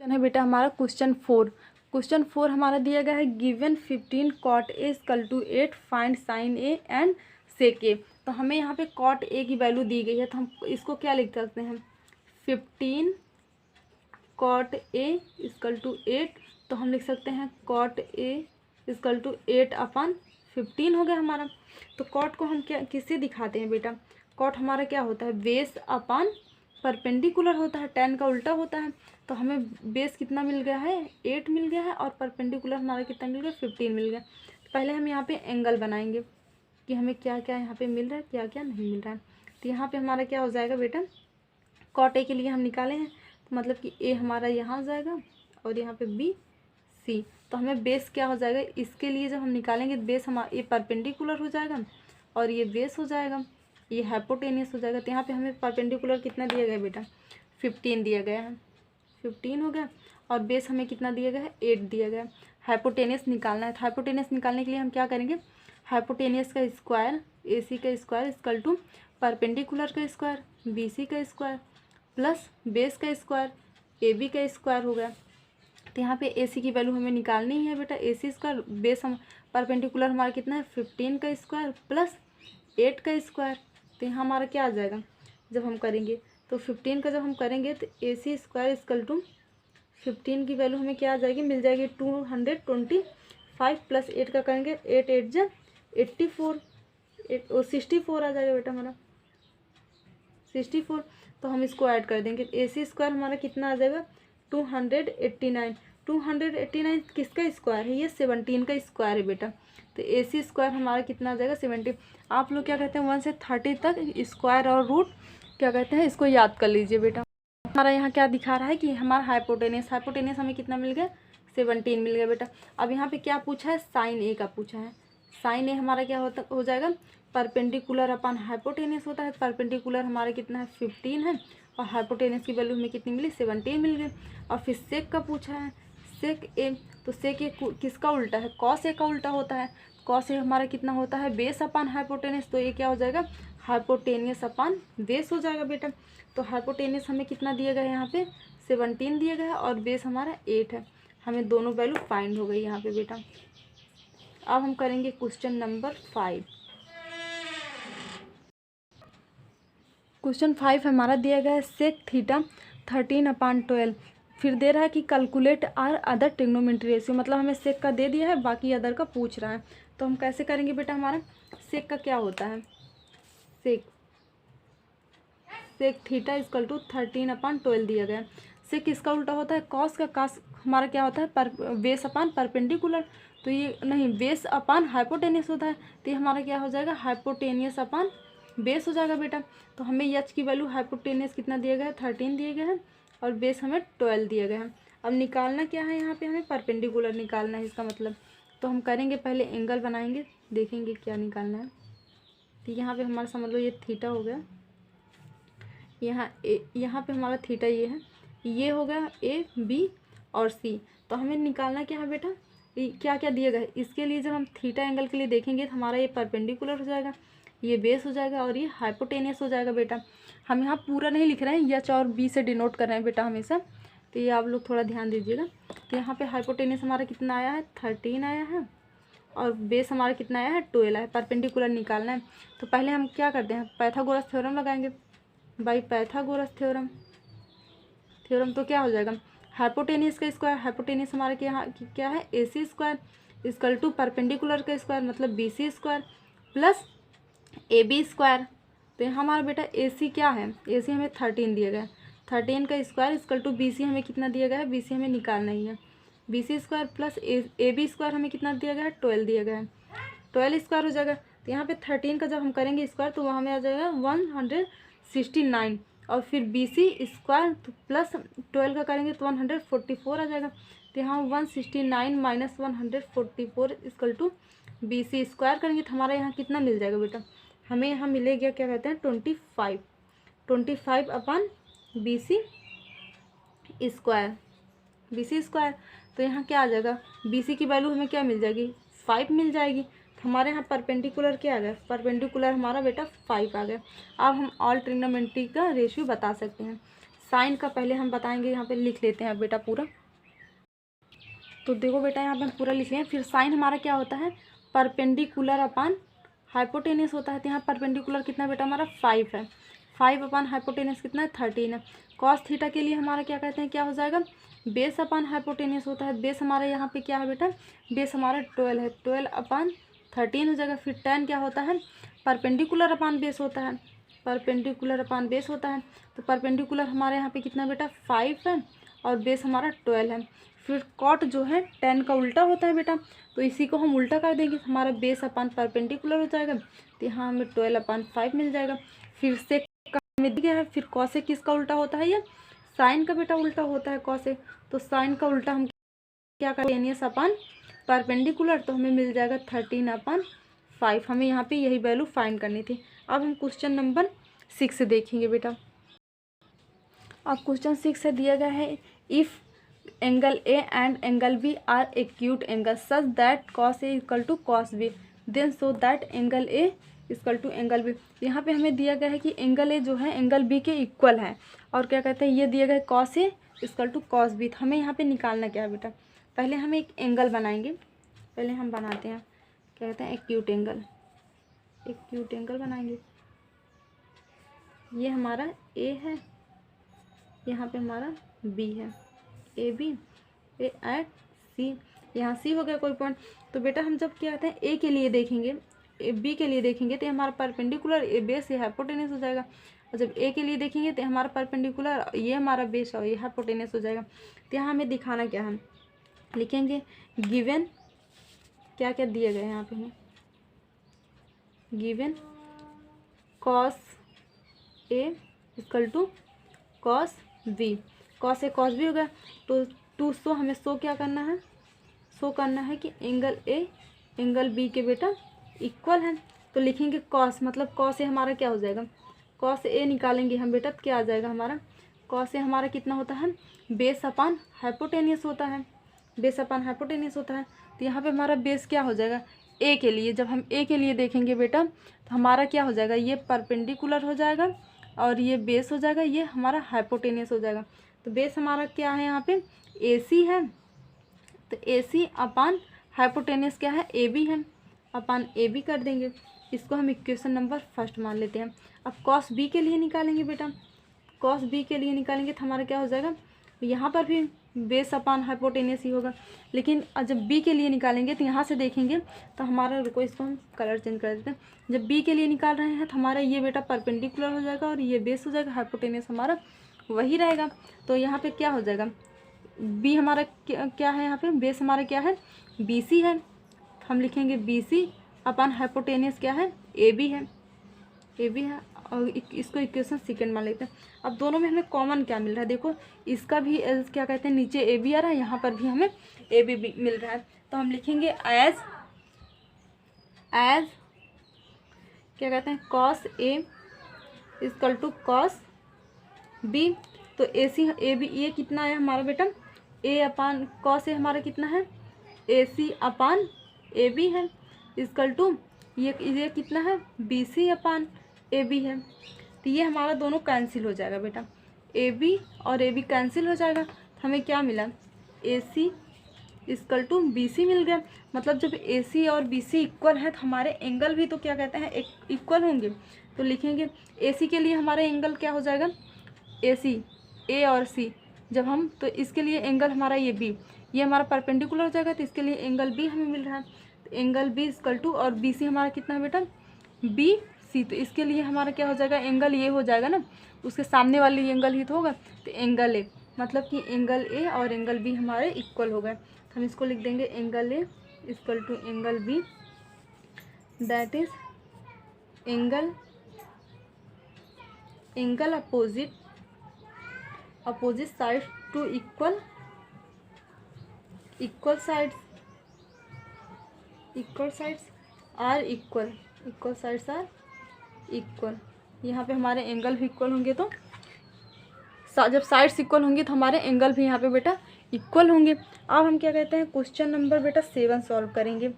Question है बेटा हमारा क्वेश्चन 4 हमारा दिया गया है given 15 cot A equal to 8 find sine A and sec A. तो हमें यहाँ पे कॉट ए की वैल्यू दी गई है, तो हम इसको क्या लिख सकते हैं 15 कॉट ए इक्वल टू 8। तो हम लिख सकते हैं कॉट ए इक्वल टू 8/15 हो गया हमारा। तो कॉट को हम क्या किससे दिखाते हैं बेटा, कॉट हमारा क्या होता है बेस अपॉन परपेंडिकुलर होता है, 10 का उल्टा होता है। तो हमें बेस कितना मिल गया है 8 मिल गया है और परपेंडिकुलर हमारा कितना मिल गया 15 मिल गया। तो पहले हम यहाँ पे एंगल बनाएंगे कि हमें क्या क्या यहाँ पे मिल रहा है क्या क्या नहीं मिल रहा है। तो यहाँ पे हमारा क्या हो जाएगा बेटा, कॉट ए के लिए हम निकाले हैं तो मतलब कि ए हमारा यहाँ हो जाएगा और यहाँ पे बी सी। तो हमें बेस क्या हो जाएगा, इसके लिए जब हम निकालेंगे तो बेस हमारा ये परपेंडिकुलर हो जाएगा और ये बेस हो जाएगा, ये हाइपोटेनियस हो जाएगा। तो यहाँ पे हमें परपेंडिकुलर कितना दिया गया बेटा 15 दिया गया है, 15 हो गया और बेस हमें कितना दिया गया है 8 दिया गया। हाइपोटेनियस निकालना है, तो हाइपोटेनियस निकालने के लिए हम क्या करेंगे, हाइपोटेनियस का स्क्वायर ए सी का स्क्वायर इक्वल टू परपेंडिकुलर का स्क्वायर बी सी का स्क्वायर प्लस बेस का स्क्वायर ए बी का स्क्वायर हो गया। तो यहाँ पे ए सी की वैल्यू हमें निकालनी है बेटा, ए सी स्क्वायर बेस हम परपेंडिकुलर हमारा कितना है 15 का स्क्वायर प्लस 8 का स्क्वायर। तो यहाँ हमारा क्या आ जाएगा जब हम करेंगे तो 15 का जब हम करेंगे तो A C square equal to 15 की वैल्यू हमें क्या आ जाएगी मिल जाएगी 225 प्लस 8 का करेंगे 8 8 जा 84 64 आ जाएगा बेटा हमारा 64। तो हम इसको ऐड कर देंगे ए सी स्क्वायर हमारा कितना आ जाएगा 289 किसका स्क्वायर है ये 17 का स्क्वायर है बेटा। तो ए सी स्क्वायर हमारा कितना आ जाएगा 70। आप लोग क्या कहते हैं 1 से 30 तक स्क्वायर और रूट क्या कहते हैं इसको याद कर लीजिए बेटा। हमारा यहाँ क्या दिखा रहा है कि हमारा हाइपोटेनियस हमें कितना मिल गया 17 मिल गया बेटा। अब यहाँ पे क्या पूछा है साइन ए का पूछा है, साइन ए हमारा क्या हो जाएगा परपेंडिकुलर अपन हाइपोटेनियस होता है, परपेंडिकुलर हमारा कितना है 15 है और हाइपोटेनियस की वैल्यू हमें कितनी मिली 17 मिल गई। और फिर सेक का पूछा है सेक ए, तो सेक ए किसका उल्टा है कॉस ए का उल्टा होता है, कॉस ए हमारा कितना होता है बेस अपान हाइपोटेनियस। तो ये क्या हो जाएगा हाइपोटेनियस अपान बेस हो जाएगा बेटा। तो हाइपोटेनियस हमें कितना दिया गया है यहाँ पे 17 दिया गया है और बेस हमारा 8 है, हमें दोनों वैल्यू फाइंड हो गई यहाँ पे बेटा। अब हम करेंगे क्वेश्चन नंबर 5। क्वेश्चन 5 हमारा दिया गया है सेक थीटा 13/12। फिर दे रहा है कि calculate are other trigonometry ratio, मतलब हमें सेक का दे दिया है बाकी अदर का पूछ रहा है। तो हम कैसे करेंगे बेटा, हमारा सेक का क्या होता है सेक थीटा इक्वल टू 13/12 दिया गया है। सेक किसका उल्टा होता है कॉस का, कॉस हमारा क्या होता है बेस अपान परपेंडिकुलर, तो ये नहीं बेस अपान हाइपोटेनियस होता है। तो ये हमारा क्या हो जाएगा हाइपोटेनियस अपान बेस हो जाएगा बेटा। तो हमें एच की वैल्यू हाइपोटेनियस कितना दिया गया है 13 दिया गया है और बेस हमें 12 दिया गया है। अब निकालना क्या है यहाँ पे हमें परपेंडिकुलर निकालना है इसका मतलब। तो हम करेंगे पहले एंगल बनाएंगे देखेंगे क्या निकालना है। तो यहाँ पे हमारा समझ लो ये थीटा हो गया, यहाँ पे हमारा थीटा ये है, ये हो गया ए बी और सी। तो हमें निकालना क्या है बेटा क्या क्या दिया गया है। इसके लिए जब हम थीटा एंगल के लिए देखेंगे तो हमारा ये परपेंडिकुलर हो जाएगा, ये बेस हो जाएगा और ये हाइपोटेनियस हो जाएगा बेटा। हम यहाँ पूरा नहीं लिख रहे हैं एच और बी से डिनोट कर रहे हैं बेटा हमेशा, तो ये आप लोग थोड़ा ध्यान दीजिएगा। तो यहाँ पे हाइपोटेनियस हमारा कितना आया है 13 आया है और बेस हमारा कितना आया है 12 है, परपेंडिकुलर निकालना है। तो पहले हम क्या करते हैं पाइथागोरस थ्योरम लगाएंगे बाई पाइथागोरस थ्योरम। तो क्या हो जाएगा हाइपोटेनियस का स्क्वायर, हाइपोटेनियस हमारे के यहाँ क्या है A C square equal to perpendicular का स्क्वायर मतलब B C square plus A B square. तो यहाँ हमारा बेटा ए सी क्या है ए सी हमें 13 दिया गया है, 13 का square equal to B C हमें कितना दिया गया है बी सी हमें निकालना ही है, B C square plus A B square हमें कितना दिया गया है 12 दिया गया है, 12 स्क्वायर हो जाएगा। तो यहाँ पे 13 का जब हम करेंगे स्क्वायर तो वहाँ हमें आ जाएगा 169 और फिर बी सी स्क्वायर तो प्लस 12 का करेंगे तो 144 आ जाएगा। तो यहाँ 169 minus 144 equal to B C square करेंगे तो हमारा यहाँ कितना मिल जाएगा बेटा, हमें यहाँ मिलेगा क्या कहते हैं 25 अपन बी सी स्क्वायर तो यहाँ क्या आ जाएगा बी सी की वैल्यू हमें क्या मिल जाएगी 5 मिल जाएगी। तो हमारे यहाँ परपेंडिकुलर क्या आ गया परपेंडिकुलर हमारा बेटा 5 आ गया। अब हम ऑल ट्रिग्नोमेट्री का रेशियो बता सकते हैं। साइन का पहले हम बताएंगे, यहाँ पे लिख लेते हैं बेटा पूरा। तो देखो बेटा यहाँ पे हम पूरा लिख लें। फिर साइन हमारा क्या होता है, परपेंडिकुलर अपान हाइपोटेनियस होता है। तो यहाँ परपेंडिकुलर कितना बेटा हमारा 5 है, 5 अपान हाइपोटेनियस कितना है 13 है। कॉस थीटा के लिए हमारा क्या कहते हैं, क्या हो जाएगा, बेस अपान हाइपोटेनियस होता है। बेस हमारा यहाँ पे क्या है बेटा, बेस हमारा 12 है, 12 अपान 13 हो जाएगा। फिर tan क्या होता है, परपेंडिकुलर अपान बेस होता है, परपेंडिकुलर अपान बेस होता है। तो परपेंडिकुलर हमारे यहाँ पे कितना बेटा 5 है और बेस हमारा 12 है। फिर कॉट जो है tan का उल्टा होता है बेटा, तो इसी को हम उल्टा कर देंगे, हमारा बेस अपान परपेंडिकुलर हो जाएगा। तो यहाँ हमें 12 अपान 5 मिल जाएगा। फिर सेक का हमें दिया है। फिर कॉसेक किसका उल्टा होता है, ये साइन का बेटा उल्टा होता है कॉसेक। तो साइन का उल्टा हम क्या करेंगे, टेनियस अपान परपेंडिकुलर, तो हमें मिल जाएगा 13 अपान 5। हमें यहाँ पे यही वैल्यू फाइंड करनी थी। अब हम क्वेश्चन नंबर 6 देखेंगे बेटा। अब क्वेश्चन 6 से दिया गया है, if angle A and angle B are acute angle such that cos A equal to cos B then so that angle A equal to angle B. यहाँ पे हमें दिया गया है कि एंगल ए जो है एंगल बी के इक्वल है, और क्या कहते हैं, ये दिया गया है cos A equal to cos B. तो हमें यहाँ पे निकालना क्या है बेटा, पहले हम एक एंगल बनाएंगे। पहले हम बनाते हैं, क्या कहते हैं, एक्यूट एंगल, एक्यूट एंगल बनाएंगे। ये हमारा ए है, यहाँ पे हमारा बी है, ए बी ए एट सी, यहाँ सी हो गया कोई पॉइंट। तो बेटा हम जब क्या कहते हैं ए के लिए देखेंगे, ए बी के लिए देखेंगे तो हमारा परपेंडिकुलर ए बेस ये हाइपोटेनस हो जाएगा। और जब ए के लिए देखेंगे तो हमारा परपेंडिकुलर ये हमारा बेस और ये हाइपोटेनस हो जाएगा। तो यहाँ हमें दिखाना क्या है, लिखेंगे गिवन क्या क्या दिए गए हैं यहाँ पे हमें, given cos A equal to cos B, cos A cos B हो गया। तो टू सो हमें शो क्या करना है, शो करना है कि एंगल ए एंगल बी के बेटा इक्वल है। तो लिखेंगे कॉस, मतलब कॉस ए हमारा क्या हो जाएगा, कॉस ए निकालेंगे हम बेटा, तो क्या आ जाएगा हमारा, कॉस ए हमारा कितना होता है, बेस अपान हाइपोटेनियस होता है, बेस अपान हाइपोटेनियस होता है। तो यहाँ पे हमारा बेस क्या हो जाएगा, ए के लिए जब हम ए के लिए देखेंगे बेटा तो हमारा क्या हो जाएगा, ये परपेंडिकुलर हो जाएगा और ये बेस हो जाएगा, ये हमारा हाइपोटेनियस हो जाएगा। तो बेस हमारा क्या है यहाँ पे ए सी है, तो ए सी अपान हाइपोटेनियस क्या है, ए बी है, अपान ए बी कर देंगे। इसको हम इक्वेशन नंबर फर्स्ट मान लेते हैं। अब कॉस बी के लिए निकालेंगे बेटा, कॉस बी के लिए निकालेंगे तो हमारा क्या हो जाएगा, यहाँ पर भी बेस अपान हाइपोटेनियस ही होगा। लेकिन जब बी के लिए निकालेंगे तो यहाँ से देखेंगे तो हमारा, रुको इसको हम कलर चेंज कर देते हैं। जब बी के लिए निकाल रहे हैं तो हमारा ये बेटा परपेंडिकुलर हो जाएगा और ये बेस हो जाएगा, हाइपोटेनियस हमारा वही रहेगा। तो यहाँ पे क्या हो जाएगा, बी हमारा क्या है, यहाँ पे बेस हमारा क्या है बी सी है, हम लिखेंगे बी सी अपान हाइपोटेनियस क्या है ए बी है, ए बी है। और इसको इक्वेशन सेकेंड मान लेते हैं। अब दोनों में हमें कॉमन क्या मिल रहा है, देखो इसका भी क्या कहते हैं नीचे ए बी आ रहा है, यहाँ पर भी हमें ए बी मिल रहा है। तो हम लिखेंगे एज क्या कहते हैं cos A equal to cos B. तो ए सी ए बी ये कितना है हमारा बेटा, ए अपान कॉस ए हमारा कितना है A C upon A B है, इक्वल टू ये कितना है B C upon A B है। तो ये हमारा दोनों कैंसिल हो जाएगा बेटा, ए बी और ए बी कैंसिल हो जाएगा। तो हमें क्या मिला, ए सी इक्वल टू बी सी मिल गया। मतलब जब ए सी और बी सी इक्वल है तो हमारे एंगल भी तो क्या कहते हैं इक्वल होंगे। तो लिखेंगे ए सी के लिए हमारा एंगल क्या हो जाएगा, ए सी ए और सी जब हम, तो इसके लिए एंगल हमारा ये बी, ये हमारा परपेंडिकुलर हो जाएगा, तो इसके लिए एंगल बी हमें मिल रहा है। तो एंगल बी इक्वल टू, और बी सी हमारा कितना है बेटा बी सी, तो इसके लिए हमारा क्या हो जाएगा, एंगल ये हो जाएगा ना, उसके सामने वाली एंगल ही तो होगा। तो एंगल ए, मतलब कि एंगल ए और एंगल बी हमारे इक्वल हो गए। तो हम इसको लिख देंगे angle A equal to angle B, that is angle opposite side to equal sides are equal. यहाँ पे हमारे एंगल भी इक्वल होंगे, तो जब साइड्स इक्वल होंगी तो हमारे एंगल भी यहाँ पे बेटा इक्वल होंगे। अब हम क्या कहते हैं क्वेश्चन नंबर बेटा 7 सॉल्व करेंगे।